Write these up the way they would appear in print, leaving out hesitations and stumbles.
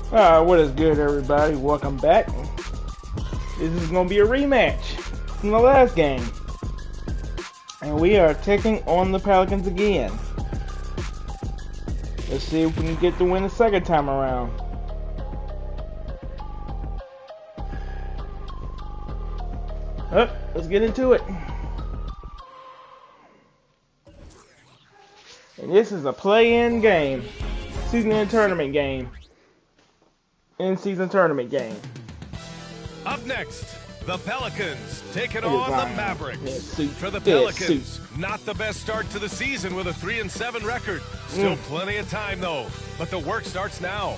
What is good, everybody? Welcome back. This is going to be a rematch from the last game. And we are taking on the Pelicans again. Let's see if we can get the win the second time around. Let's get into it. And this is a play-in game. Season-end tournament game. In-season tournament game. Up next, the Pelicans taking on the Mavericks. For the Pelicans, not the best start to the season with a 3-7 record. Still plenty of time, though. But the work starts now.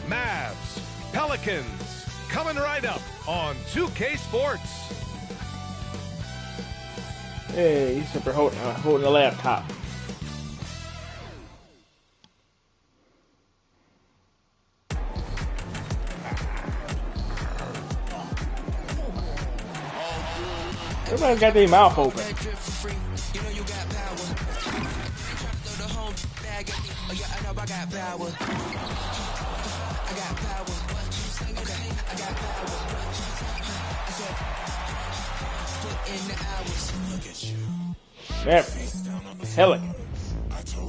Mavs, Pelicans, coming right up on 2K Sports. Hey, he's super holding the laptop. Everybody's got their mouth open. Mavericks Pelicans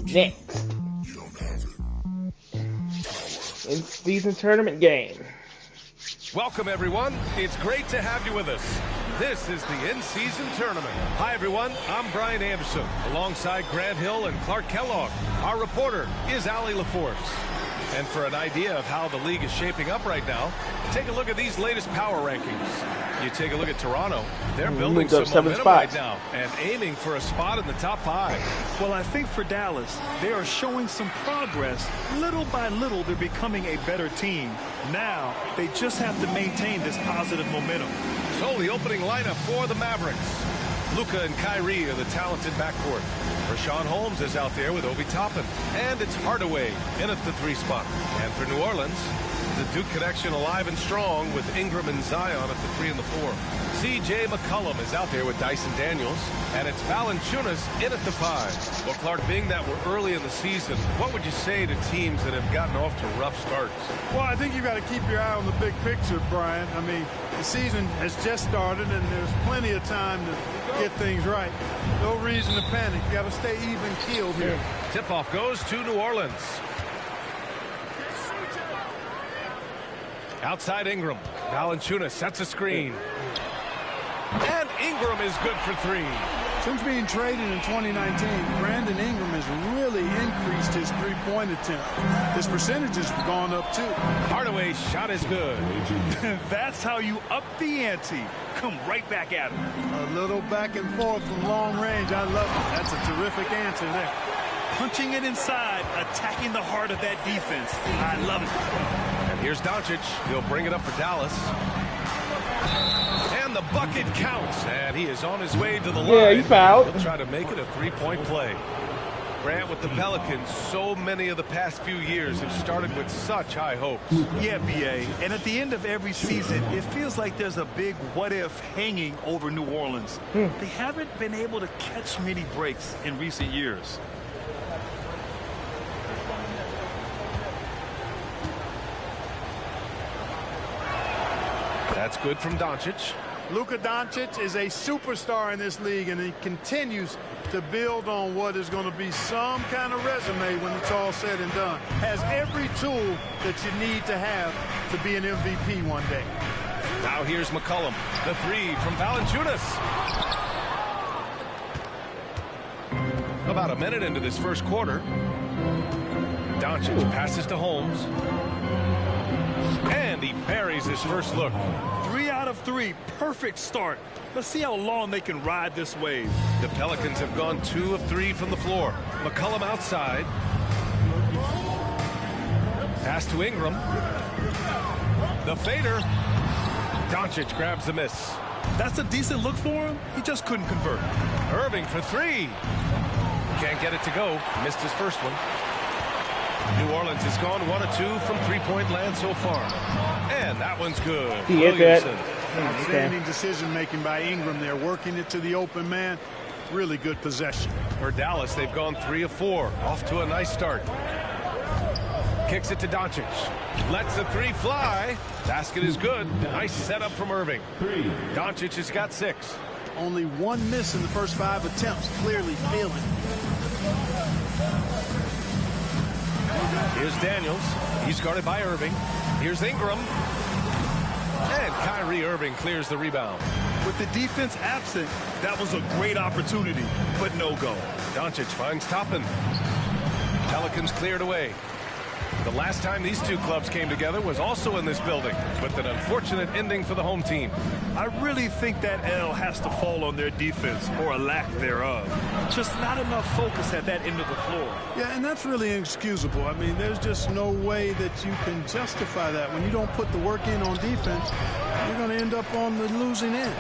next in season tournament game. Welcome, everyone. It's great to have you with us. This is the in-season tournament. Hi, everyone. I'm Brian Anderson, alongside Grant Hill and Clark Kellogg. Our reporter is Allie LaForce. And for an idea of how the league is shaping up right now, take a look at these latest power rankings. You take a look at Toronto. They're building some momentum right now and aiming for a spot in the top 5. Well, I think for Dallas, they are showing some progress. Little by little, they're becoming a better team. Now, they just have to maintain this positive momentum. So the opening lineup for the Mavericks. Luka and Kyrie are the talented backcourt. Rashawn Holmes is out there with Obi Toppin. And it's Hardaway in at the 3 spot. And for New Orleans, the Duke connection alive and strong with Ingram and Zion at the 3 and the 4. C.J. McCollum is out there with Dyson Daniels. And it's Valanciunas in at the 5. Well, Clark, being that we're early in the season, what would you say to teams that have gotten off to rough starts? Well, I think you've got to keep your eye on the big picture, Brian. I mean, the season has just started, and there's plenty of time to get things right. No reason to panic. You got to stay even-keeled here. Tip-off goes to New Orleans. Outside Ingram. Valanciunas sets a screen. And Ingram is good for 3. Since being traded in 2019, Brandon Ingram has really increased his three-point attempt. His percentages have gone up, too. Hardaway's shot is good. That's how you up the ante. Come right back at him. A little back and forth from long range. I love it. That's a terrific answer there. Punching it inside, attacking the heart of that defense. I love it. And here's Doncic. He'll bring it up for Dallas. And the bucket counts. And he is on his way to the line. Yeah, he fouled. He'll try to make it a 3-point play. Grant, with the Pelicans, so many of the past few years have started with such high hopes. Yeah, B.A. And at the end of every season, it feels like there's a big what-if hanging over New Orleans. They haven't been able to catch many breaks in recent years. That's good from Doncic. Luka Doncic is a superstar in this league, and he continues to build on what is going to be some kind of resume when it's all said and done. Has every tool that you need to have to be an MVP one day. Now here's McCollum. The 3 from Valanciunas. About a minute into this first quarter. Doncic passes to Holmes. And he buries his first look. 3 out of 3. Perfect start. Let's see how long they can ride this wave. The Pelicans have gone 2 of 3 from the floor. McCollum outside. Pass to Ingram. The fader. Doncic grabs the miss. That's a decent look for him. He just couldn't convert. Irving for 3. Can't get it to go. Missed his first one. New Orleans has gone 1 of 2 from 3-point land so far. And that one's good. He hit that. Outstanding decision-making by Ingram there, working it to the open man. Really good possession. For Dallas, they've gone 3 of 4. Off to a nice start. Kicks it to Doncic. Lets the three fly. Basket is good. Nice setup from Irving. Doncic has got 6. Only 1 miss in the first 5 attempts. Clearly failing. Here's Daniels. He's guarded by Irving. Here's Ingram. And Kyrie Irving clears the rebound. With the defense absent, that was a great opportunity, but no go. Doncic finds Toppin. Pelicans cleared away. The last time these two clubs came together was also in this building, with an unfortunate ending for the home team. I really think that L has to fall on their defense, or a lack thereof. Just not enough focus at that end of the floor. Yeah, and that's really inexcusable. I mean, there's just no way that you can justify that. When you don't put the work in on defense, you're going to end up on the losing end.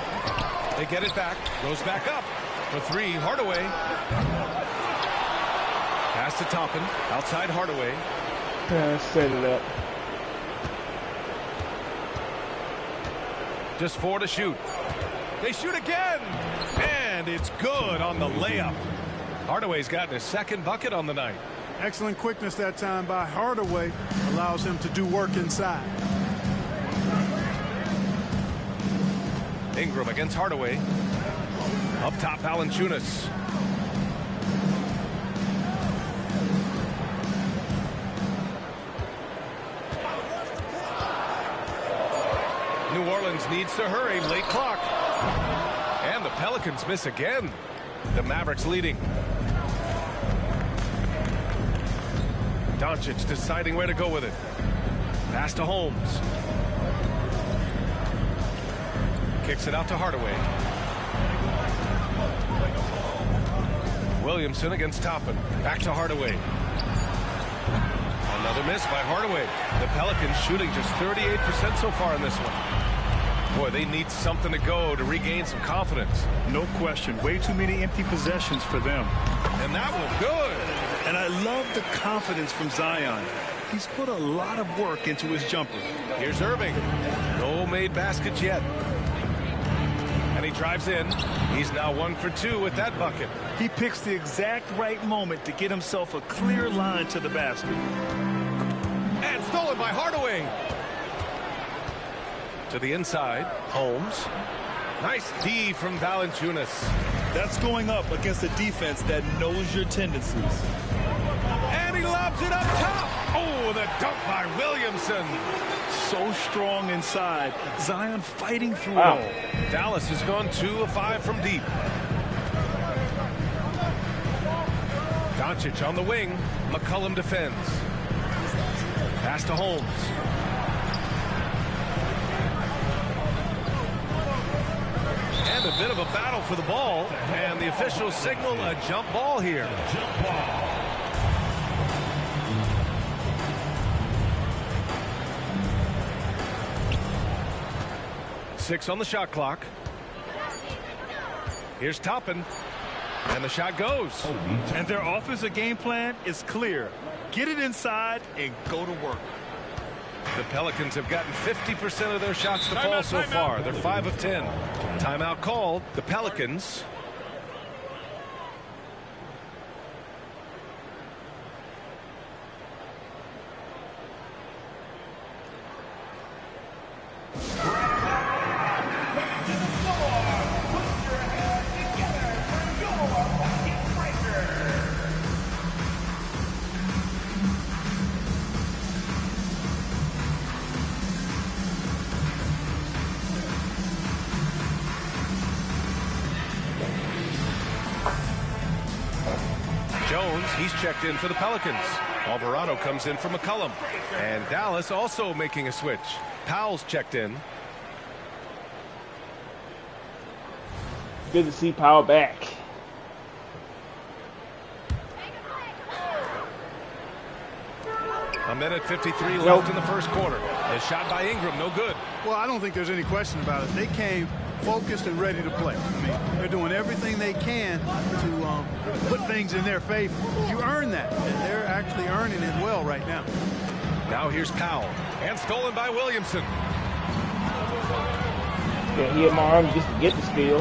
They get it back. Goes back up. For 3, Hardaway. Pass to Toppin. Outside Hardaway. Set it up. Just 4 to shoot. They shoot again. And it's good on the layup. Hardaway's gotten his 2nd bucket on the night. Excellent quickness that time by Hardaway. Allows him to do work inside. Ingram against Hardaway. Up top, Valanciunas. New Orleans needs to hurry. Late clock. And the Pelicans miss again. The Mavericks leading. Doncic deciding where to go with it. Pass to Holmes. Kicks it out to Hardaway. Williamson against Toppin. Back to Hardaway. Another miss by Hardaway. The Pelicans shooting just 38% so far in this one. Boy, they need something to go to regain some confidence. No question. Way too many empty possessions for them. And that one good. And I love the confidence from Zion. He's put a lot of work into his jumper. Here's Irving. No made baskets yet. And he drives in. He's now 1 for 2 with that bucket. He picks the exact right moment to get himself a clear line to the basket. And stolen by Hardaway. To the inside, Holmes. Nice D from Valanciunas. That's going up against a defense that knows your tendencies. And he lobs it up top. Oh, the dunk by Williamson. So strong inside. Zion fighting through Wow. it all. Dallas has gone 2 of 5 from deep. Doncic on the wing. McCollum defends. Pass to Holmes. And a bit of a battle for the ball. And the officials signal a jump ball here. Jump ball. Six on the shot clock. Here's Toppin. And the shot goes. And their offensive game plan is clear. Get it inside and go to work. The Pelicans have gotten 50% of their shots to fall so far. They're 5 of 10. Timeout called. The Pelicans. Jones, he's checked in for the Pelicans. Alvarado comes in for McCollum. And Dallas also making a switch. Powell's checked in. Good to see Powell back. A minute 53 left in the first quarter. The shot by Ingram, no good. Well, I don't think there's any question about it. They came focused and ready to play. I mean, they're doing everything they can to put things in their favor. You earn that, and they're actually earning it well right now. Now here's Powell. And stolen by Williamson. Yeah, he hit my arm just to get the steal.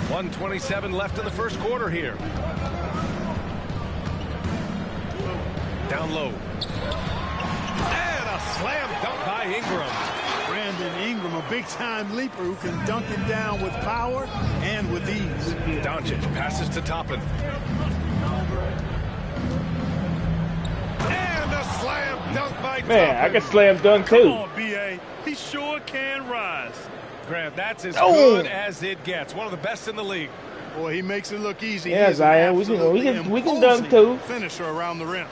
1:27 left in the first quarter here. down low. And a slam dunk by Ingram. Brandon Ingram, a big-time leaper who can dunk it down with power and with ease. Doncic passes to Toppin. And a slam dunk by Man, I Toppin. can slam dunk Come too. on, B.A. He sure can rise. Grant, that's as Oh. good as it gets. One of the best in the league. Boy, he makes it look easy. Yeah, He is an Zion, we absolutely can dunk imposing too. finisher around the rim.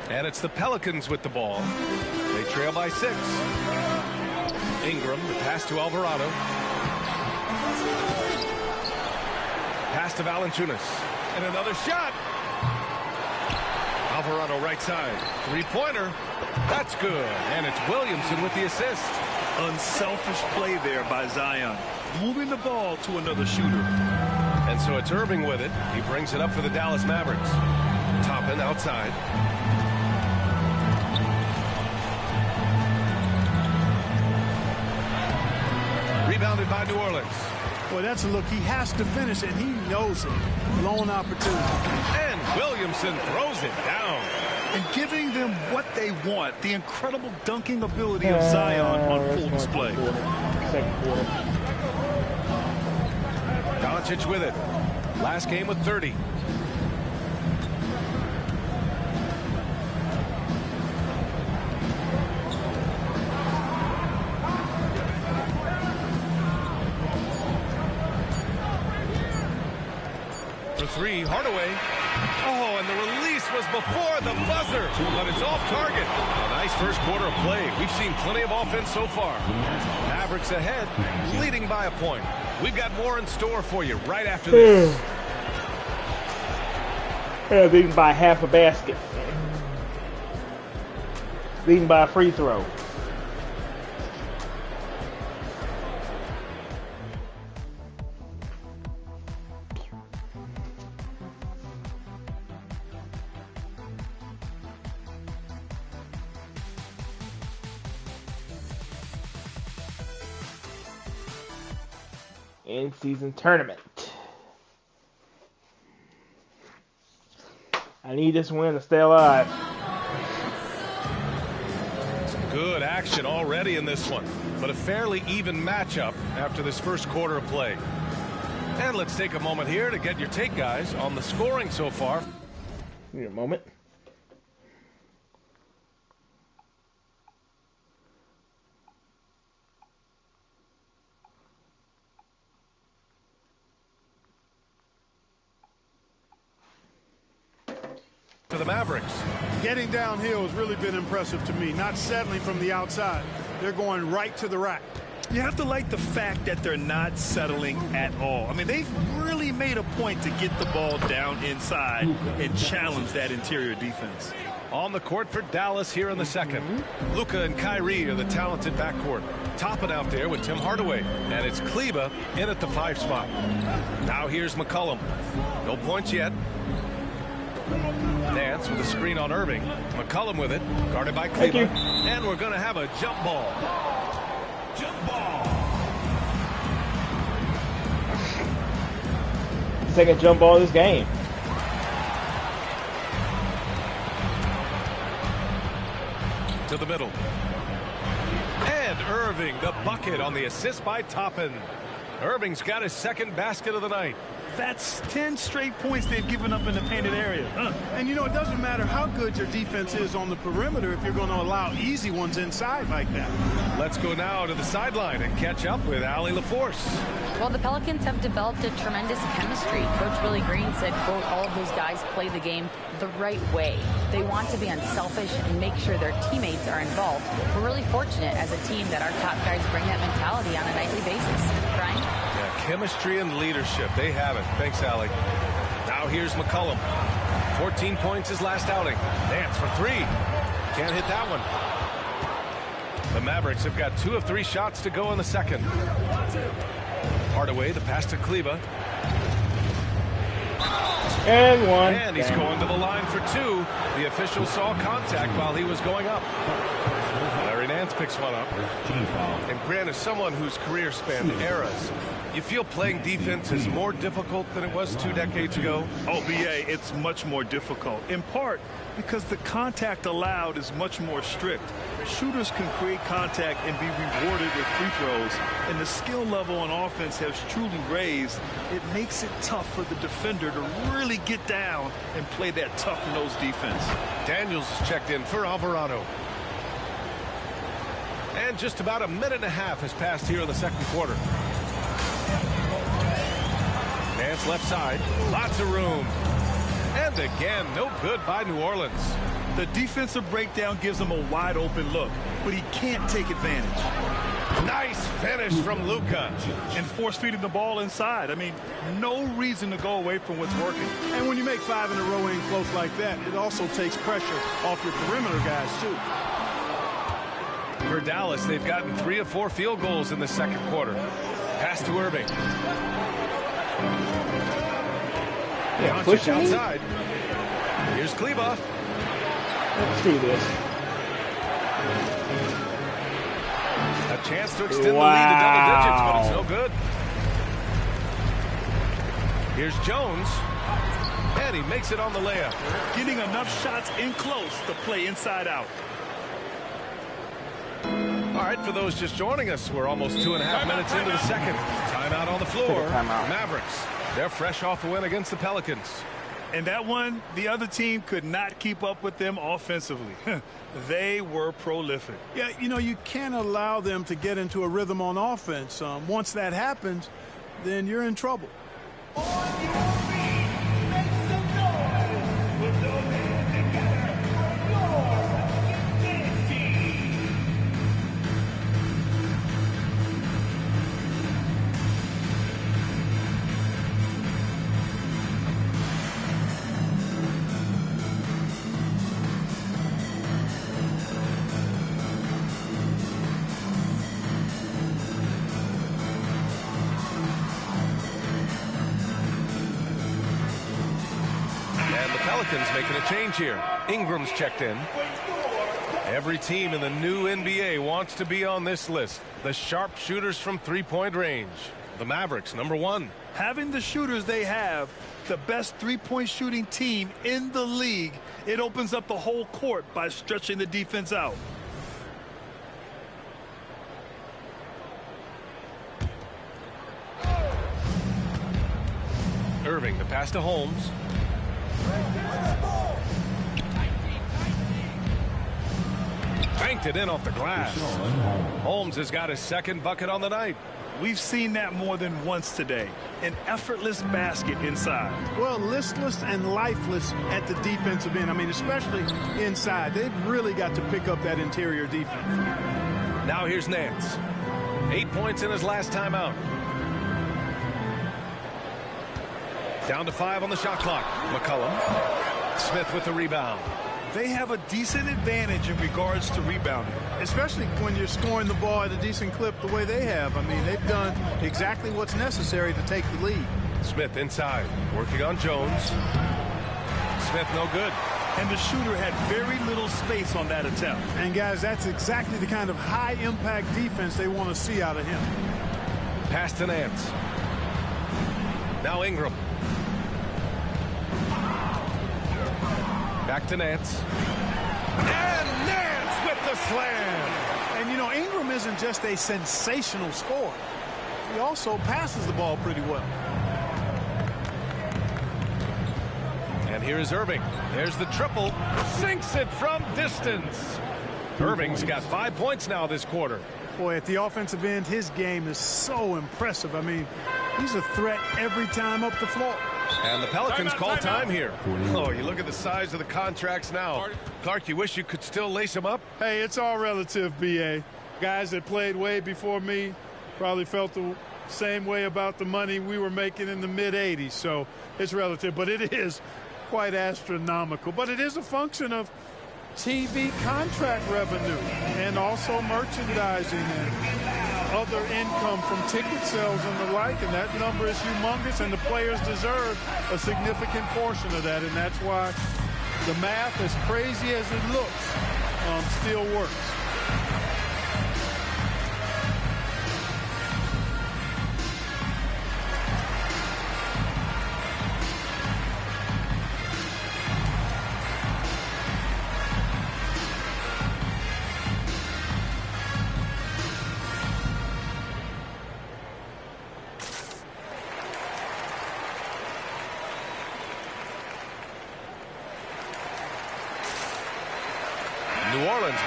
And it's the Pelicans with the ball. They trail by 6. Ingram, the pass to Alvarado. Pass to Valanciunas. And another shot. Alvarado right side. Three-pointer. That's good. And it's Williamson with the assist. Unselfish play there by Zion. Moving the ball to another shooter. And so it's Irving with it. He brings it up for the Dallas Mavericks. Toppin outside. Rebounded by New Orleans. Boy, that's a look. He has to finish, and he knows it. Blown opportunity. And Williamson throws it down. And giving them what they want. The incredible dunking ability of Zion on full display. Second quarter. Doncic with it. Last game with 30. For 3, Hardaway. Oh, and the release was before the buzzer, but it's off target. A nice first quarter of play. We've seen plenty of offense so far. Mavericks ahead, leading by a point. We've got more in store for you right after this. Leading by half a basket. Leading by a free throw. In-season tournament. I need this win to stay alive. Some good action already in this one, but a fairly even matchup after this first quarter of play. And let's take a moment here to get your take, guys, on the scoring so far. Give me a moment. For the Mavericks. Getting downhill has really been impressive to me. Not settling from the outside. They're going right to the rack. You have to like the fact that they're not settling at all. I mean, they've really made a point to get the ball down inside and challenge that interior defense. On the court for Dallas here in the second. Luka and Kyrie are the talented backcourt. Topping out there with Tim Hardaway. And it's Kleba in at the 5 spot. Now here's McCollum. No points yet. Nance with a screen on Irving. McCollum with it. Guarded by Kleba. And we're going to have a jump ball. Jump ball. Second jump ball of this game. To the middle. And Irving, the bucket on the assist by Toppin. Irving's got his second basket of the night. That's 10 straight points they've given up in the painted area. And, you know, it doesn't matter how good your defense is on the perimeter if you're going to allow easy ones inside like that. Let's go now to the sideline and catch up with Allie LaForce. Well, the Pelicans have developed a tremendous chemistry. Coach Willie Green said, quote, all of those guys play the game the right way. They want to be unselfish and make sure their teammates are involved. We're really fortunate as a team that our top guys bring that mentality on a nightly basis. Brian? Yeah, chemistry and leadership. They have it. Thanks, Allie. Now here's McCollum. 14 points his last outing. Nance for 3. Can't hit that one. The Mavericks have got 2 of 3 shots to go in the second. Hardaway, the pass to Kleba. And one. And he's going to the line for 2. The official saw contact while he was going up. Larry Nance picks one up. And Grant, as someone whose career spanned eras, you feel playing defense is more difficult than it was 2 decades ago? Oh, B.A., it's much more difficult, in part because the contact allowed is much more strict. Shooters can create contact and be rewarded with free throws, and the skill level on offense has truly raised. It makes it tough for the defender to really get down and play that tough-nosed defense. Daniels is checked in for Alvarado. And just about a minute and a half has passed here in the second quarter. Nance left side, lots of room. And again, no good by New Orleans. The defensive breakdown gives him a wide open look, but he can't take advantage. Nice finish from Luka. And force feeding the ball inside. I mean, no reason to go away from what's working. And when you make 5 in a row in close like that, it also takes pressure off your perimeter guys, too. For Dallas, they've gotten 3 of 4 field goals in the second quarter. Pass to Irving. Yeah, pushing outside. Here's Kleba. Let's see this. A chance to extend the lead to double digits, but it's no good. Here's Jones. And he makes it on the layup. Getting enough shots in close to play inside out. All right, for those just joining us, we're almost 2.5 minutes into the second. Timeout on the floor. Mavericks. They're fresh off a win against the Pelicans. And that one, the other team could not keep up with them offensively. They were prolific. Yeah, you know, you can't allow them to get into a rhythm on offense. Once that happens, then you're in trouble. Pelicans making a change here. Ingram's checked in. Every team in the new NBA wants to be on this list. The sharp shooters from three-point range. The Mavericks, number 1. Having the shooters they have, the best three-point shooting team in the league, it opens up the whole court by stretching the defense out. Irving, the pass to Holmes. Banked it in off the glass. Holmes has got his second bucket on the night. We've seen that more than once today. An effortless basket inside. Well, listless and lifeless at the defensive end. I mean, especially inside. They've really got to pick up that interior defense. Now here's Nance. 8 points in his last time out. Down to 5 on the shot clock. McCollum. Smith with the rebound. They have a decent advantage in regards to rebounding. Especially when you're scoring the ball at a decent clip the way they have. I mean, they've done exactly what's necessary to take the lead. Smith inside. Working on Jones. Smith no good. And the shooter had very little space on that attempt. And, guys, that's exactly the kind of high-impact defense they want to see out of him. Pass to Nance. Now Ingram. Back to Nance. And Nance with the slam. And, you know, Ingram isn't just a sensational scorer. He also passes the ball pretty well. And here's Irving. There's the triple. Sinks it from distance. Irving's got 5 points now this quarter. Boy, at the offensive end, his game is so impressive. I mean, he's a threat every time up the floor. And the Pelicans call time here. Oh, you look at the size of the contracts now. Clark, you wish you could still lace them up? Hey, it's all relative, B.A. Guys that played way before me probably felt the same way about the money we were making in the mid-'80s. So it's relative, but it is quite astronomical. But it is a function of TV contract revenue and also merchandising and other income from ticket sales and the like, and that number is humongous, and the players deserve a significant portion of that, and that's why the math, as crazy as it looks, still works.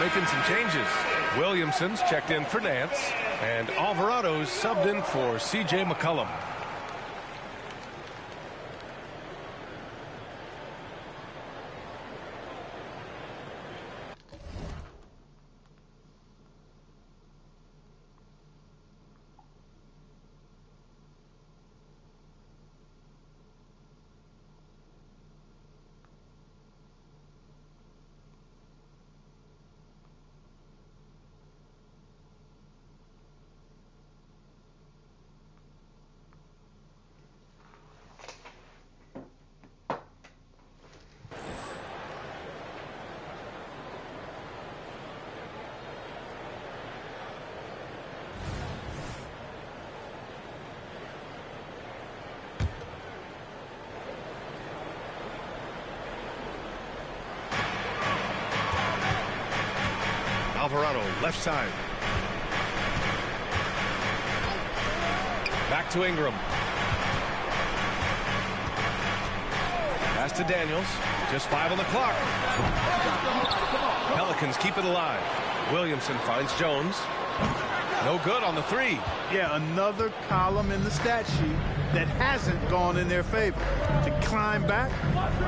making some changes. Williamson's checked in for Nance, and Alvarado's subbed in for C.J. McCollum. Alvarado, left side. Back to Ingram. Pass to Daniels. Just 5 on the clock. Pelicans keep it alive. Williamson finds Jones. No good on the 3. Yeah, another column in the stat sheet that hasn't gone in their favor. To climb back,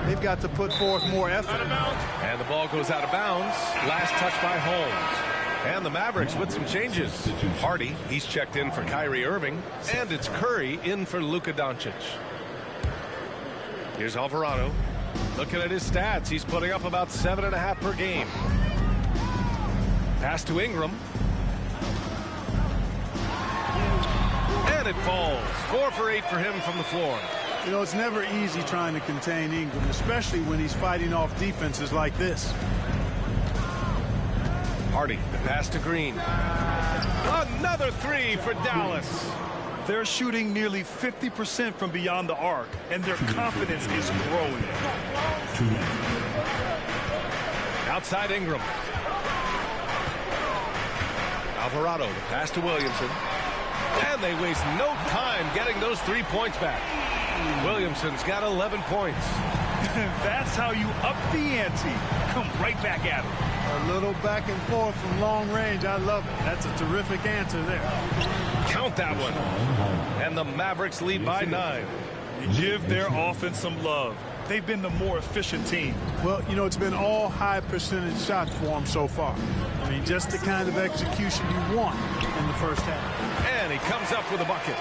they've got to put forth more effort. And the ball goes out of bounds. Last touch by Holmes. And the Mavericks with some changes. Hardy, he's checked in for Kyrie Irving. And it's Curry in for Luka Doncic. Here's Alvarado. Looking at his stats, he's putting up about 7.5 per game. Pass to Ingram. And it falls. 4 for 8 for him from the floor. You know, it's never easy trying to contain Ingram, especially when he's fighting off defenses like this. Hardy, the pass to Green. Another 3 for Dallas. They're shooting nearly 50% from beyond the arc, and their confidence is growing. Outside Ingram. Alvarado, the pass to Williamson. And they waste no time getting those 3 points back. Williamson's got 11 points. That's how you up the ante. Come right back at him. A little back and forth from long range. I love it. That's a terrific answer there. Count that one. And the Mavericks lead by 9. Give their offense some love. They've been the more efficient team. Well, you know, it's been all high percentage shots for them so far. I mean, just the kind of execution you want in the first half. And he comes up with a bucket.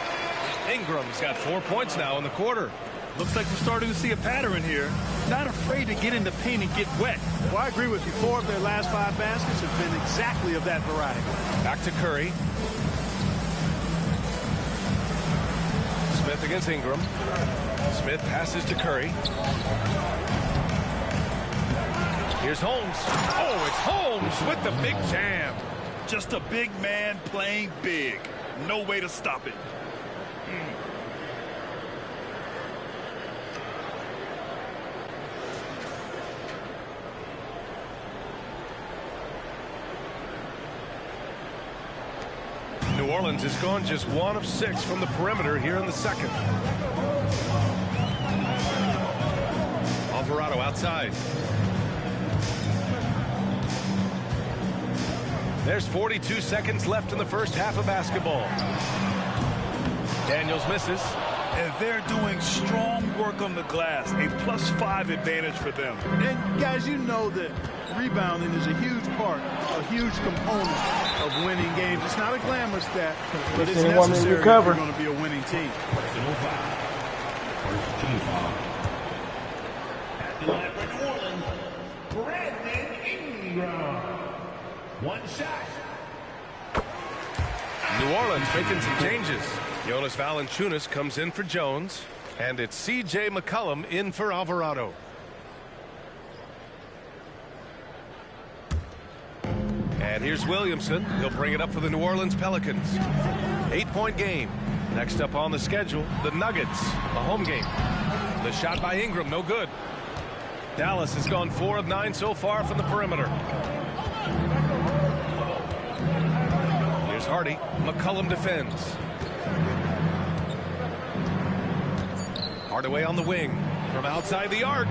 Ingram's got 4 points now in the quarter. Looks like we're starting to see a pattern here. Not afraid to get in the paint and get wet. Well, I agree with you. 4 of their last 5 baskets have been exactly of that variety. Back to Curry. Smith against Ingram. Smith passes to Curry. Here's Holmes. Oh, it's Holmes with the big jam. Just a big man playing big. No way to stop it. New Orleans has gone just 1 of 6 from the perimeter here in the second. Alvarado outside. There's 42 seconds left in the first half of basketball. Daniels misses. And they're doing strong work on the glass. A +5 advantage for them. And guys, you know that rebounding is a huge part, a huge component of winning games. It's not a glamorous stat, but it's necessary if you're going to be a winning team. At the line for New Orleans, Brandon Ingram. 1 shot. New Orleans making some changes. Jonas Valanciunas comes in for Jones, and it's C.J. McCollum in for Alvarado. And here's Williamson. He'll bring it up for the New Orleans Pelicans. 8-point game. Next up on the schedule, the Nuggets, a home game. The shot by Ingram, no good. Dallas has gone 4 of 9 so far from the perimeter. Here's Hardy. McCollum defends. Hardaway on the wing from outside the arc.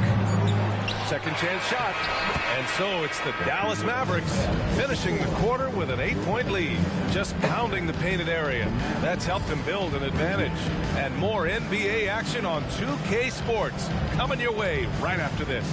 Second chance shot. And so it's the Dallas Mavericks finishing the quarter with an 8-point lead. Just pounding the painted area. That's helped them build an advantage. And more NBA action on 2K Sports coming your way right after this.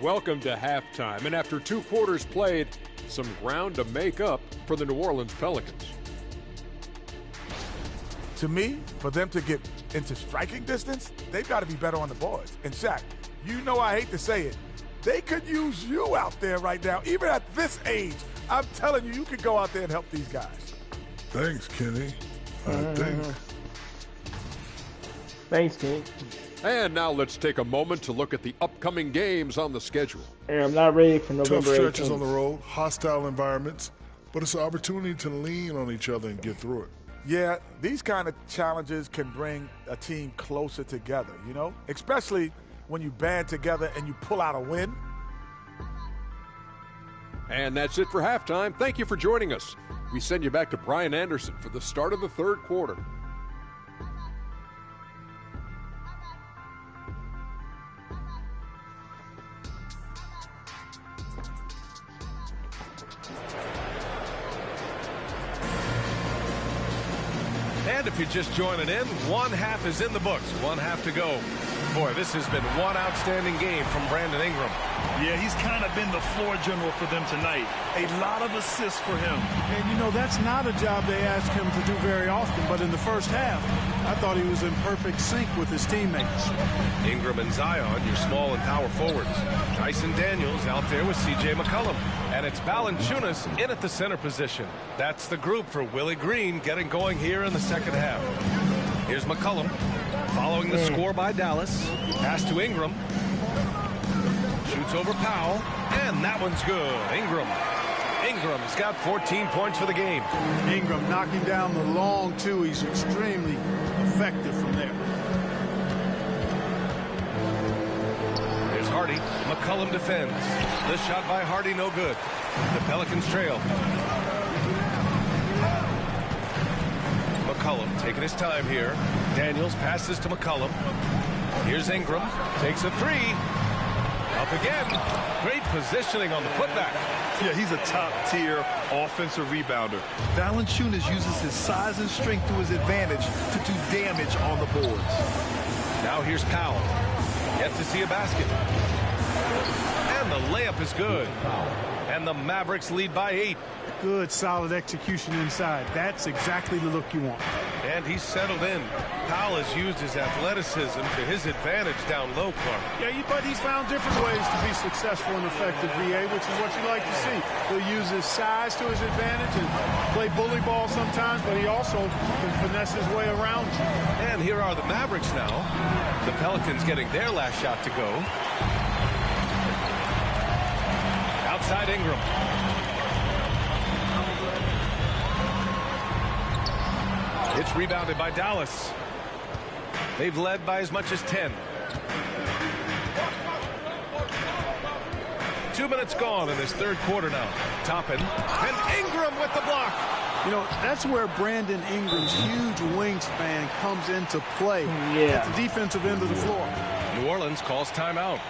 Welcome to halftime, and after 2 quarters played, some ground to make up for the New Orleans Pelicans. To me, for them to get into striking distance, they've got to be better on the boards. And Shaq, you know I hate to say it, they could use you out there right now. Even at this age, I'm telling you, you could go out there and help these guys. Thanks, Kenny. I think. Thanks, Kenny. And now let's take a moment to look at the upcoming games on the schedule. Hey, I'm not ready for November Tough stretches 18th. on the road, hostile environments, but it's an opportunity to lean on each other and get through it. Yeah, these kind of challenges can bring a team closer together, you know? Especially when you band together and you pull out a win. And that's it for halftime. Thank you for joining us. We send you back to Brian Anderson for the start of the third quarter. And if you're just joining in, one half is in the books, one half to go. Boy, this has been one outstanding game from Brandon Ingram. Yeah, he's kind of been the floor general for them tonight. A lot of assists for him. And, you know, that's not a job they ask him to do very often, but in the first half, I thought he was in perfect sync with his teammates. Ingram and Zion, your small and power forwards. Tyson Daniels out there with C.J. McCollum. And it's Valanciunas in at the center position. That's the group for Willie Green getting going here in the second half. Here's McCollum following the score by Dallas. Pass to Ingram. Shoots over Powell. And that one's good. Ingram's got 14 points for the game. Ingram knocking down the long two. He's extremely effective from there. Here's Hardy. McCollum defends. The shot by Hardy, no good. The Pelicans trail. McCollum taking his time here. Daniels passes to McCollum. Here's Ingram. Takes a three. Up again. Great positioning on the putback. Yeah, he's a top-tier offensive rebounder. Valanciunas uses his size and strength to his advantage to do damage on the boards. Now here's Powell. Yet to see a basket. And the layup is good. And the Mavericks lead by 8. Good, solid execution inside. That's exactly the look you want. And he's settled in. Powell has used his athleticism to his advantage down low, Clark. Yeah, but he's found different ways to be successful and effective, VA, which is what you like to see. He'll use his size to his advantage and play bully ball sometimes, but he also can finesse his way around you. And here are the Mavericks now. The Pelicans getting their last shot to go. Outside Ingram. It's rebounded by Dallas. They've led by as much as 10. 2 minutes gone in this third quarter now. Toppin and Ingram with the block. You know, that's where Brandon Ingram's huge wingspan comes into play at the defensive end of the floor. New Orleans calls timeout.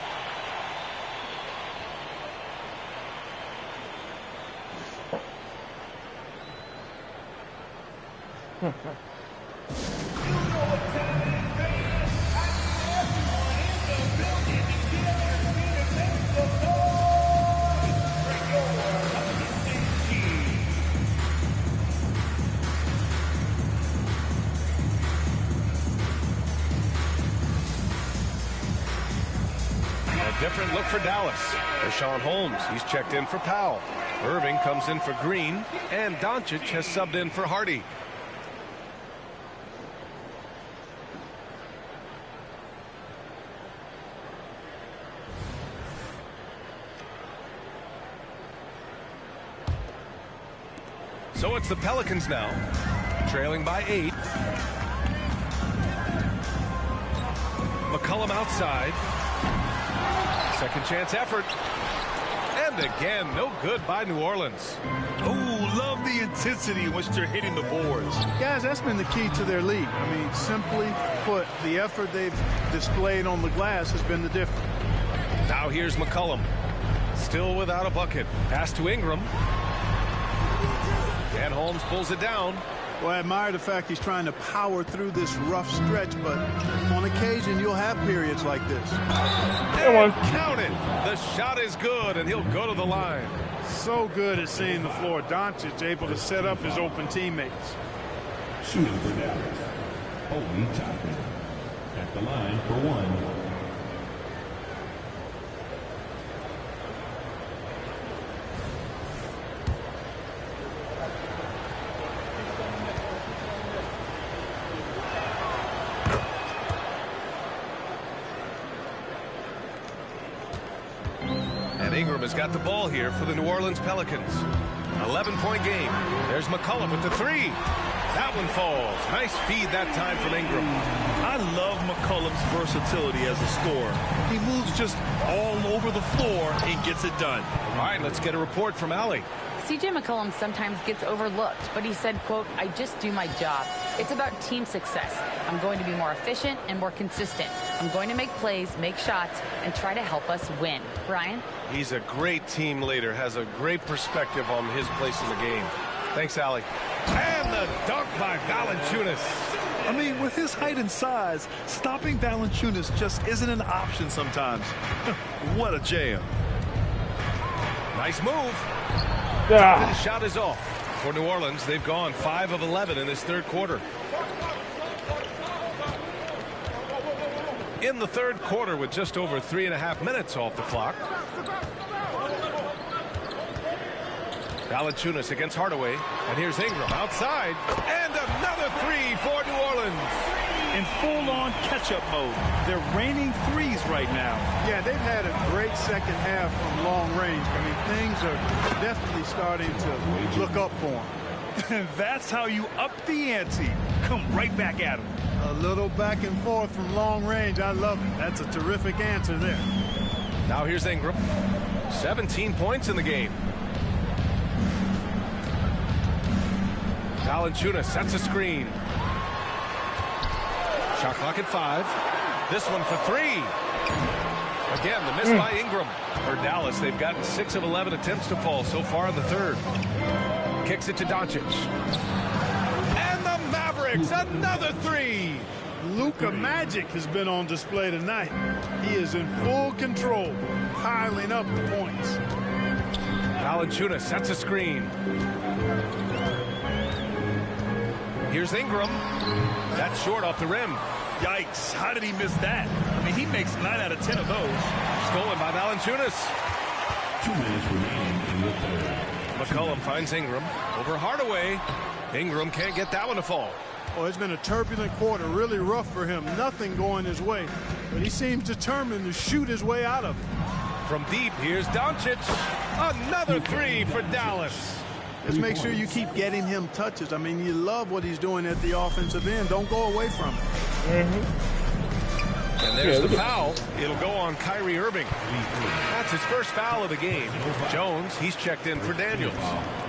Different look for Dallas. Rashawn Holmes, he's checked in for Powell. Irving comes in for Green, and Doncic has subbed in for Hardy. So it's the Pelicans now, trailing by 8. McCollum outside. Second chance effort. And again, no good by New Orleans. Oh, love the intensity in which they're hitting the boards. Guys, that's been the key to their lead. I mean, simply put, the effort they've displayed on the glass has been the difference. Now here's McCollum. Still without a bucket. Pass to Ingram. And Holmes pulls it down. Well, I admire the fact he's trying to power through this rough stretch, but on occasion you'll have periods like this. And count it. The shot is good, and he'll go to the line. So good at seeing the floor. Doncic able to set up his open teammates. Shooting for Dallas, Obi Toppin at the line for one. Ingram has got the ball here for the New Orleans Pelicans. 11-point game. There's McCollum with the three. That one falls. Nice feed that time from Ingram. I love McCollum's versatility as a scorer. He moves just all over the floor and gets it done. All right, let's get a report from Allie. C.J. McCollum sometimes gets overlooked, but he said, quote, "I just do my job. It's about team success. I'm going to be more efficient and more consistent. I'm going to make plays, make shots, and try to help us win." Brian? He's a great team leader, has a great perspective on his place in the game. Thanks, Allie. And the dunk by Valanciunas. I mean, with his height and size, stopping Valanciunas just isn't an option sometimes. What a jam. Nice move. Ah. The shot is off. For New Orleans, they've gone 5 of 11 in this third quarter. In the third quarter with just over 3.5 minutes off the clock. Valanciunas against Hardaway. And here's Ingram outside. And another three for New Orleans. In full-on catch-up mode. They're raining threes right now. Yeah, they've had a great second half from long range. I mean, things are definitely starting to look up for them. That's how you up the ante. Come right back at them. A little back and forth from long range. I love it. That's a terrific answer there. Now here's Ingram. 17 points in the game. Valanciunas sets a screen. Shot clock at 5. This one for 3. Again, the miss by Ingram. For Dallas, they've gotten 6 of 11 attempts to fall so far in the third. Kicks it to Doncic. And the Mavericks, another 3. Luka Magic has been on display tonight. He is in full control, piling up the points. Valanciunas sets a screen. Here's Ingram. That's short off the rim. Yikes, how did he miss that? I mean, he makes 9 out of 10 of those. Stolen by Valanciunas. 2 minutes remaining in the third. McCollum finds Ingram over Hardaway. Ingram can't get that one to fall. Oh, it's been a turbulent quarter, really rough for him. Nothing going his way, but he seems determined to shoot his way out of it. From deep, here's Doncic. Another 3 for Dallas. Just make sure you keep getting him touches. I mean, you love what he's doing at the offensive end. Don't go away from it. And there's the foul. It'll go on Kyrie Irving. That's his first foul of the game. Jones, he's checked in for Daniels.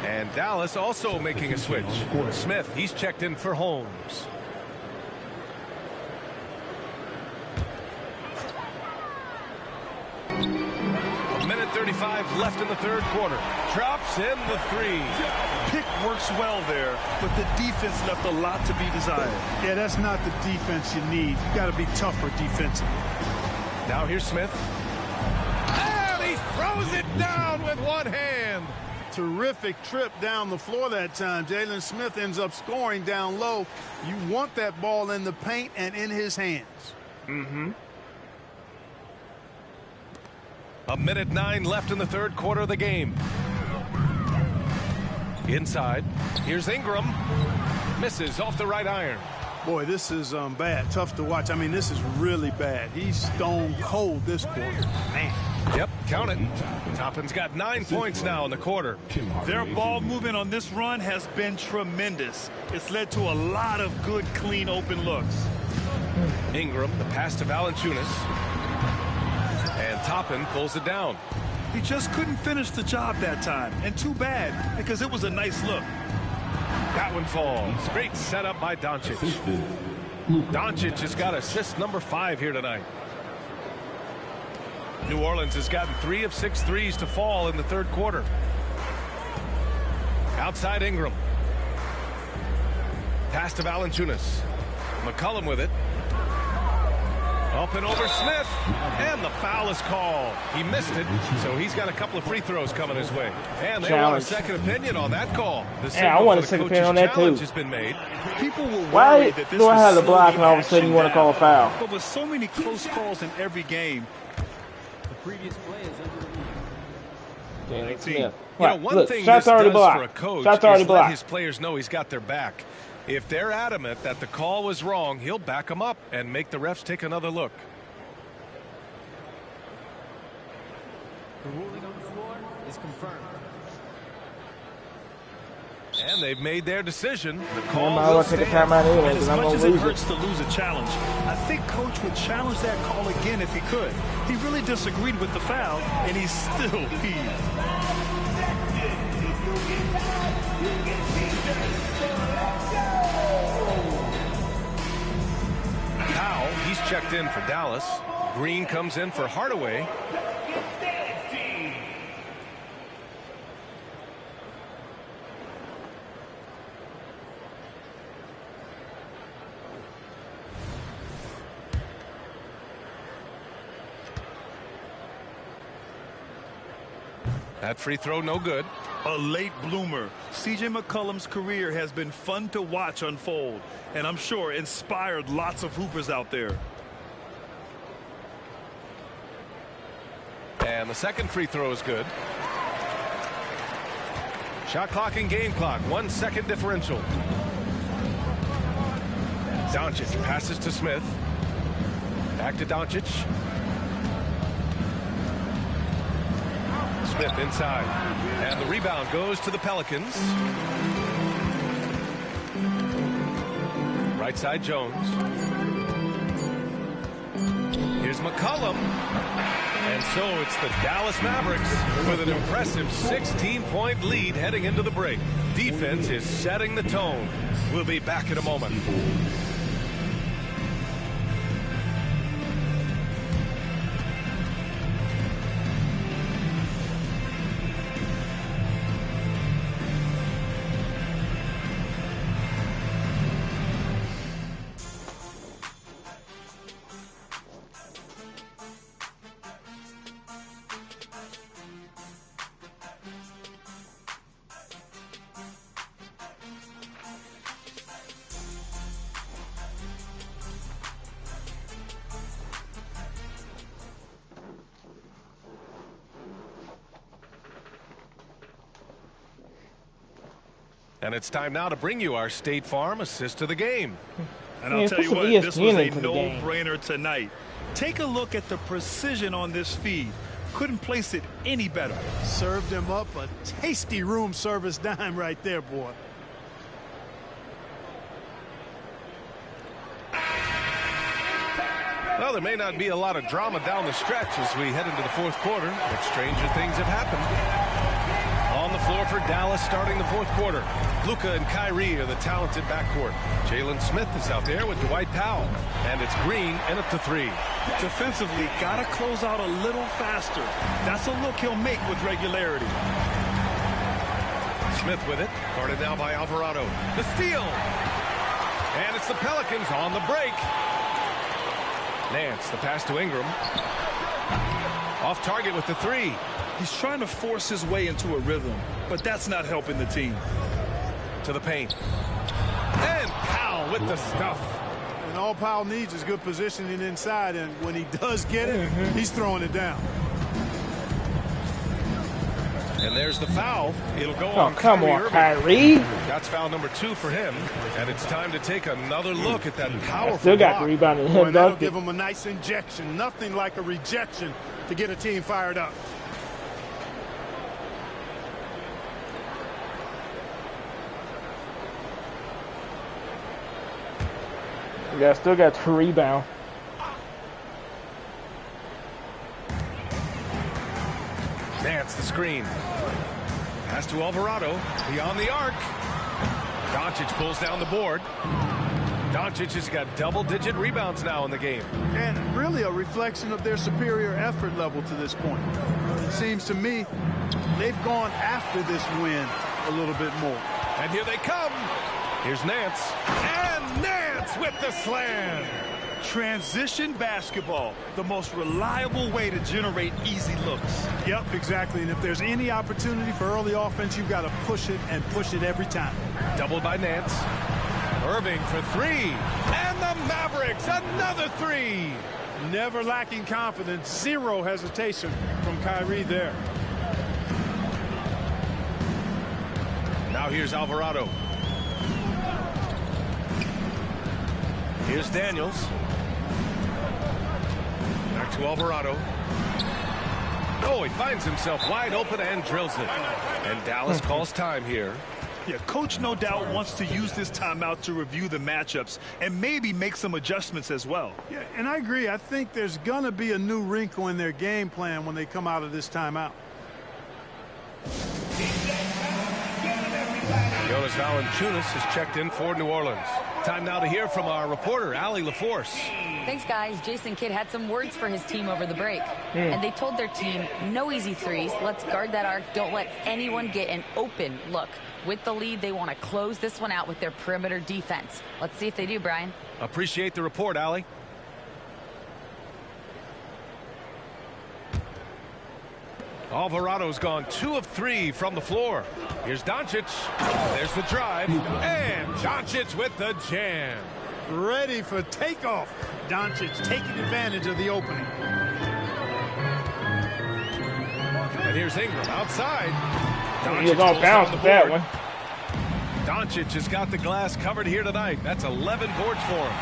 And Dallas also making a switch. Smith, he's checked in for Holmes. A minute 35 left in the third quarter. Drops in the 3. Pick works well there, but the defense left a lot to be desired. Yeah, that's not the defense you need. You got to be tougher defensively. Now here's Smith. And he throws it down with one hand. Terrific trip down the floor that time. Jalen Smith ends up scoring down low. You want that ball in the paint and in his hands. A minute 9 left in the third quarter of the game. Inside, here's Ingram. Misses off the right iron. Boy, this is bad. Tough to watch. I mean, this is really bad. He's stone cold this quarter. Man. Yep, count it. Toppin's got 9 points now in the quarter. Their ball movement on this run has been tremendous. It's led to a lot of good, clean, open looks. Ingram, the pass to Valanciunas. And Toppin pulls it down. He just couldn't finish the job that time. And too bad, because it was a nice look. That one falls. Great setup by Doncic. Doncic has got assist number 5 here tonight. New Orleans has gotten 3 of 6 threes to fall in the third quarter. Outside Ingram. Pass to Valanciunas. McCollum with it. Up and over Smith. And the foul is called. He missed it, so he's got a couple of free throws coming his way. And they want a second opinion on that call. Yeah, I want a second opinion on that too. Has been made. People will Why worry that this do I have the was block silly and all of a sudden you want to call a foul? But with so many close calls in every game. The previous play is under the Smith. You know, one thing shots this already does blocked. for a coach Shots already is let blocked. his players know he's got their back. If they're adamant that the call was wrong, he'll back them up and make the refs take another look. The ruling on the floor is confirmed. And they've made their decision. The I call might will take a stand. timeout anyway As because I'm much going as to it lose hurts it. to lose a challenge, I think Coach would challenge that call again if he could. He really disagreed with the foul, and he's still peeved. Powell, he's checked in for Dallas. Green comes in for Hardaway. That free throw no good. A late bloomer. C.J. McCollum's career has been fun to watch unfold, and I'm sure inspired lots of hoopers out there. And the second free throw is good. Shot clock and game clock. 1 second differential. Doncic passes to Smith. Back to Doncic. Smith inside. And the rebound goes to the Pelicans. Right side Jones. Here's McCollum. And so it's the Dallas Mavericks with an impressive 16-point lead heading into the break. Defense is setting the tone. We'll be back in a moment. And it's time now to bring you our State Farm assist of the game. And I'll tell you what, this was a no-brainer tonight. Take a look at the precision on this feed. Couldn't place it any better. Served him up a tasty room service dime right there, boy. Well, there may not be a lot of drama down the stretch as we head into the fourth quarter, but stranger things have happened. On the floor for Dallas starting the fourth quarter. Luka and Kyrie are the talented backcourt. Jalen Smith is out there with Dwight Powell. And it's Green in at the 3. Defensively, got to close out a little faster. That's a look he'll make with regularity. Smith with it. Guarded now by Alvarado. The steal. And it's the Pelicans on the break. Nance, the pass to Ingram. Off target with the 3. He's trying to force his way into a rhythm, but that's not helping the team. To the paint. And Powell with the stuff. And all Powell needs is good positioning inside, and when he does get it, he's throwing it down. And there's the foul. It'll go Oh, on come Kyrie on, Irving. Kyrie. That's foul number 2 for him. And it's time to take another look at that powerful Still got block. rebounded. Boy, that'll give him a nice injection. Nothing like a rejection to get a team fired up. Yeah, still got to rebound. Nance the screen. Pass to Alvarado. Beyond the arc. Doncic pulls down the board. Doncic has got double-digit rebounds now in the game. And really a reflection of their superior effort level to this point. It seems to me they've gone after this win a little bit more. And here they come. Here's Nance. And Nance with the slam. Transition basketball, the most reliable way to generate easy looks. Yep, exactly. And if there's any opportunity for early offense, you've got to push it and push it every time. Doubled by Nance. Irving for three. And the Mavericks, another three. Never lacking confidence. Zero hesitation from Kyrie there. Now here's Alvarado. Here's Daniels. Back to Alvarado. Oh, he finds himself wide open and drills it. And Dallas calls time here. Yeah, coach no doubt wants to use this timeout to review the matchups and maybe make some adjustments as well. Yeah, and I agree. I think there's going to be a new wrinkle in their game plan when they come out of this timeout. Jonas Valanciunas has checked in for New Orleans. Time now to hear from our reporter, Allie LaForce. Thanks, guys. Jason Kidd had some words for his team over the break. And they told their team, no easy threes. Let's guard that arc. Don't let anyone get an open look. With the lead, they want to close this one out with their perimeter defense. Let's see if they do, Brian. Appreciate the report, Allie. Alvarado's gone 2 of 3 from the floor. Here's Doncic. There's the drive. And Doncic with the jam. Ready for takeoff. Doncic taking advantage of the opening. And here's Ingram outside. He's on bounce with that one. Doncic has got the glass covered here tonight. That's 11 boards for him.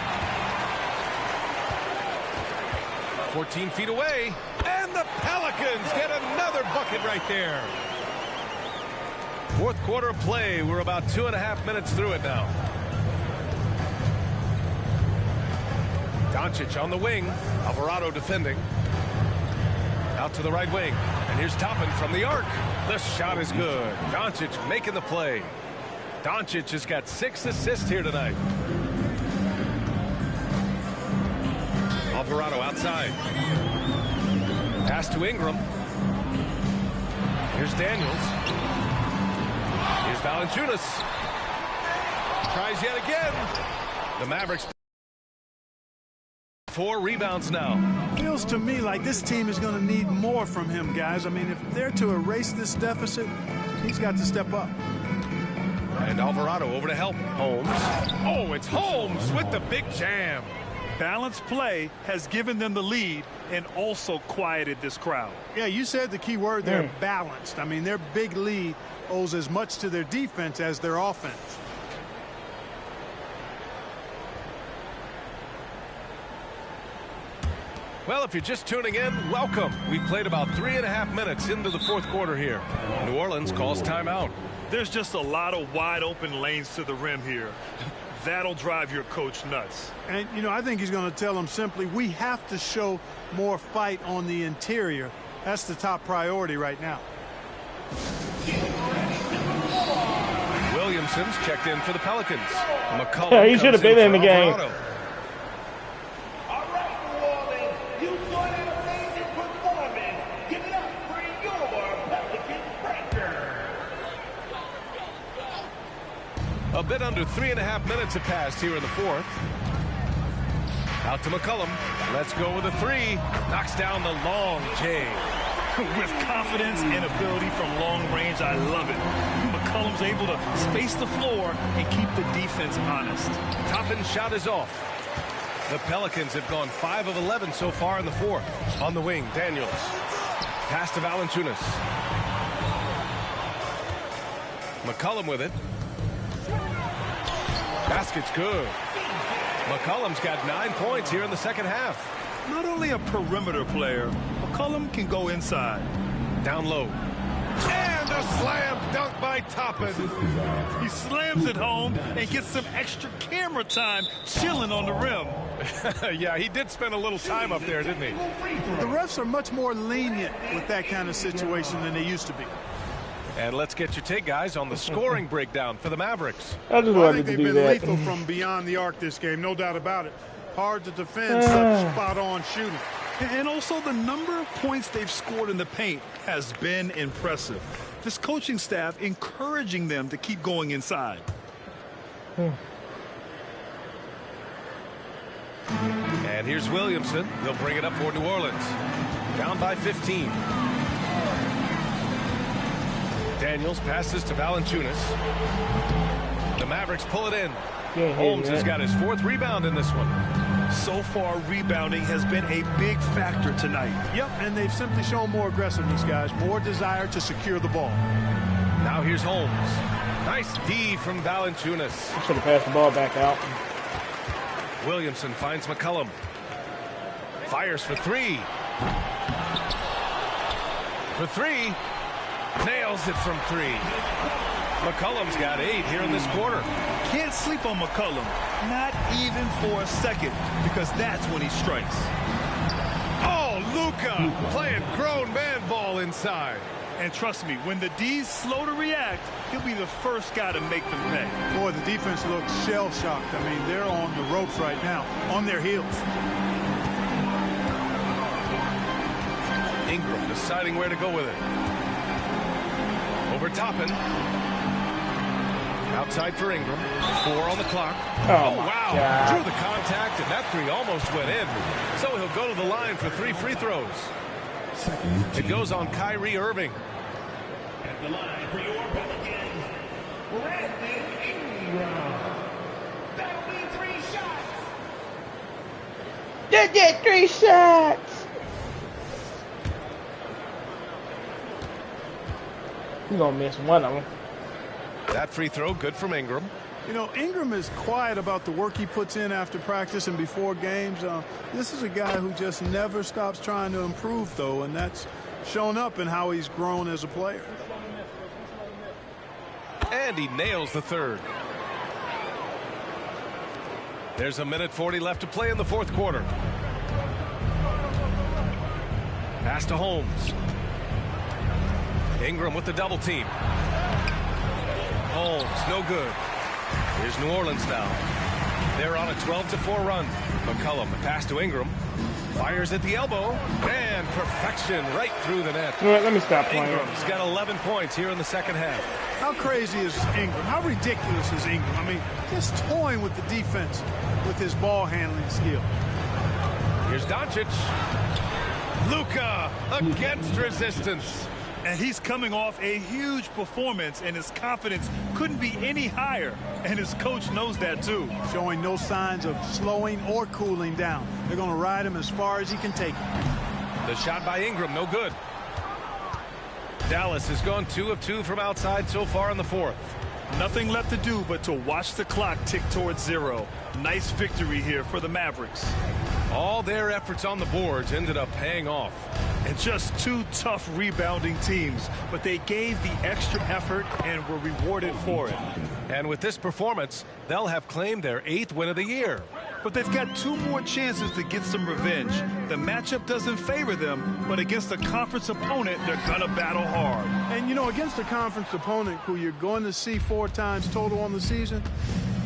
14 feet away. And the Pelicans get another bucket right there. Fourth quarter of play. We're about 2.5 minutes through it now. Doncic on the wing. Alvarado defending. Out to the right wing. And here's Toppin from the arc. The shot is good. Doncic making the play. Doncic has got 6 assists here tonight. Alvarado outside. Pass to Ingram. Here's Daniels. Here's Valanciunas. Tries yet again. The Mavericks 4 rebounds now. Feels to me like this team is going to need more from him, guys. I mean, if they're to erase this deficit, he's got to step up. And Alvarado over to help Holmes. Oh, it's Holmes with the big jam. Balanced play has given them the lead and also quieted this crowd. Yeah, you said the key word there, balanced. I mean, their big lead owes as much to their defense as their offense. Well, if you're just tuning in, welcome. We played about 3.5 minutes into the fourth quarter here. New Orleans calls timeout. There's just a lot of wide open lanes to the rim here. That'll drive your coach nuts. And, you know, I think he's going to tell them simply, we have to show more fight on the interior. That's the top priority right now. Williamson's checked in for the Pelicans. McCollum Yeah, he should have been in the game. Alvarado. A bit under 3.5 minutes have passed here in the fourth. Out to McCollum. Let's go with a 3. Knocks down the long J. With confidence and ability from long range, I love it. McCollum's able to space the floor and keep the defense honest. Toppin's shot is off. The Pelicans have gone 5 of 11 so far in the fourth. On the wing, Daniels. Pass to Valanciunas. McCollum with it. Basket's good. McCollum's got 9 points here in the second half. Not only a perimeter player, McCollum can go inside. Down low. And And a slam dunk by Toppin. He slams it home and gets some extra camera time chilling on the rim. Yeah, he did spend a little time up there, didn't he? The refs are much more lenient with that kind of situation than they used to be. And let's get your take, guys, on the scoring breakdown for the Mavericks. I just I wanted think to they've do been that. lethal from beyond the arc this game, no doubt about it. Hard to defend such spot-on shooting. And also the number of points they've scored in the paint has been impressive. This coaching staff encouraging them to keep going inside. And here's Williamson. They'll bring it up for New Orleans. Down by 15. Daniels passes to Valanciunas. The Mavericks pull it in. Holmes has got his 4th rebound in this one. So far, rebounding has been a big factor tonight. Yep, and they've simply shown more aggressiveness, guys. More desire to secure the ball. Now here's Holmes. Nice D from Valanciunas. I should have passed the ball back out. Williamson finds McCollum. Fires for 3. For 3. Nails it from 3. McCollum's got 8 here in this quarter. Can't sleep on McCollum, not even for a second, because that's when he strikes. Oh, Luka playing grown man ball inside. And trust me, when the D's slow to react, he'll be the first guy to make them pay. Boy, the defense looks shell-shocked. I mean, they're on the ropes right now, on their heels. Ingram deciding where to go with it. Over Toppin. Outside for Ingram. 4 on the clock. Oh wow. God. Drew the contact, and that 3 almost went in. So he'll go to the line for 3 free throws. It goes on Kyrie Irving. At the line for your Pelicans, Brandon Ingram. That'll be 3 shots. Get 3 shots. He's gonna miss one of them. That free throw good from Ingram. You know, Ingram is quiet about the work he puts in after practice and before games. This is a guy who just never stops trying to improve, though, and that's shown up in how he's grown as a player. And he nails the 3rd. There's a minute 40 left to play in the 4th quarter. Pass to Holmes. Ingram with the double team. Holmes, no good. Here's New Orleans now. They're on a 12-4 run. McCollum, the pass to Ingram. Fires at the elbow. And perfection right through the net. You know what, let me stop playing. Ingram's got 11 points here in the 2nd half. How crazy is Ingram? How ridiculous is Ingram? I mean, just toying with the defense with his ball handling skill. Here's Doncic. Luka against resistance. And he's coming off a huge performance, and his confidence couldn't be any higher. And his coach knows that, too. Showing no signs of slowing or cooling down. They're going to ride him as far as he can take him. The shot by Ingram, no good. Dallas has gone 2 of 2 from outside so far in the 4th. Nothing left to do but to watch the clock tick towards 0. Nice victory here for the Mavericks. All their efforts on the boards ended up paying off. And just 2 tough rebounding teams, but they gave the extra effort and were rewarded for it. And with this performance, they'll have claimed their 8th win of the year. But they've got 2 more chances to get some revenge. The matchup doesn't favor them, but against a conference opponent, they're going to battle hard. And, you know, against a conference opponent who you're going to see 4 times total on the season,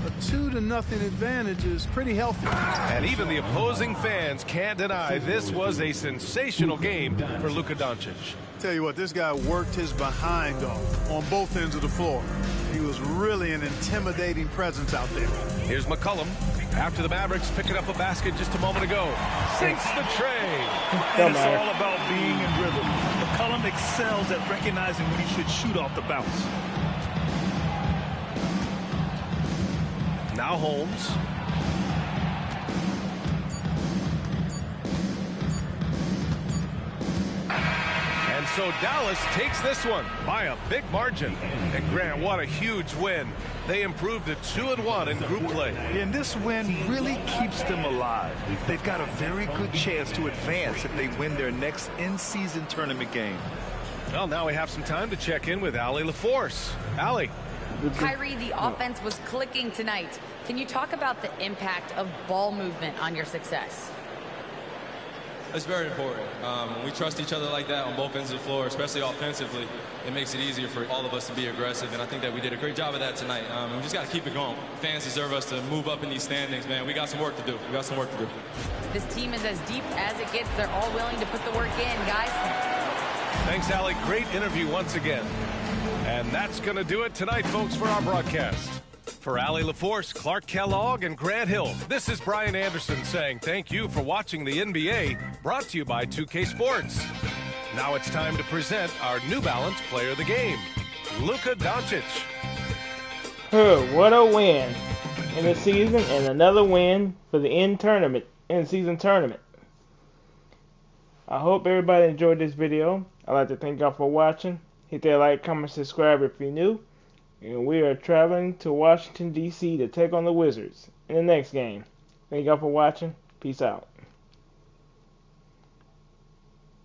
a 2-0 advantage is pretty healthy. And even the opposing fans can't deny this was a sensational game for Luka Doncic. Tell you what, this guy worked his behind off on both ends of the floor. He was really an intimidating presence out there. Here's McCollum. After the Mavericks picking up a basket just a moment ago. Sinks the tray. And it's all about being in rhythm. McCollum excels at recognizing when he should shoot off the bounce. Now Holmes. And so Dallas takes this one by a big margin. And Grant, what a huge win. They improved to 2-1 in group play. And this win really keeps them alive. They've got a very good chance to advance if they win their next in-season tournament game. Well, now we have some time to check in with Allie LaForce. Allie. Kyrie, the offense was clicking tonight. Can you talk about the impact of ball movement on your success? It's very important. When we trust each other like that on both ends of the floor, especially offensively, it makes it easier for all of us to be aggressive, and I think that we did a great job of that tonight. We just got to keep it going. Fans deserve us to move up in these standings, man. We got some work to do. We got some work to do. This team is as deep as it gets. They're all willing to put the work in, guys. Thanks, Allie. Great interview once again. And that's going to do it tonight, folks, for our broadcast. For Allie LaForce, Clark Kellogg, and Grant Hill, this is Brian Anderson saying thank you for watching the NBA, brought to you by 2K Sports. Now it's time to present our New Balance Player of the Game, Luka Doncic. What a win in the season, and another win for the in-season tournament. I hope everybody enjoyed this video. I'd like to thank y'all for watching. Hit that like, comment, subscribe if you're new. And we are traveling to Washington, D.C. to take on the Wizards in the next game. Thank y'all for watching. Peace out.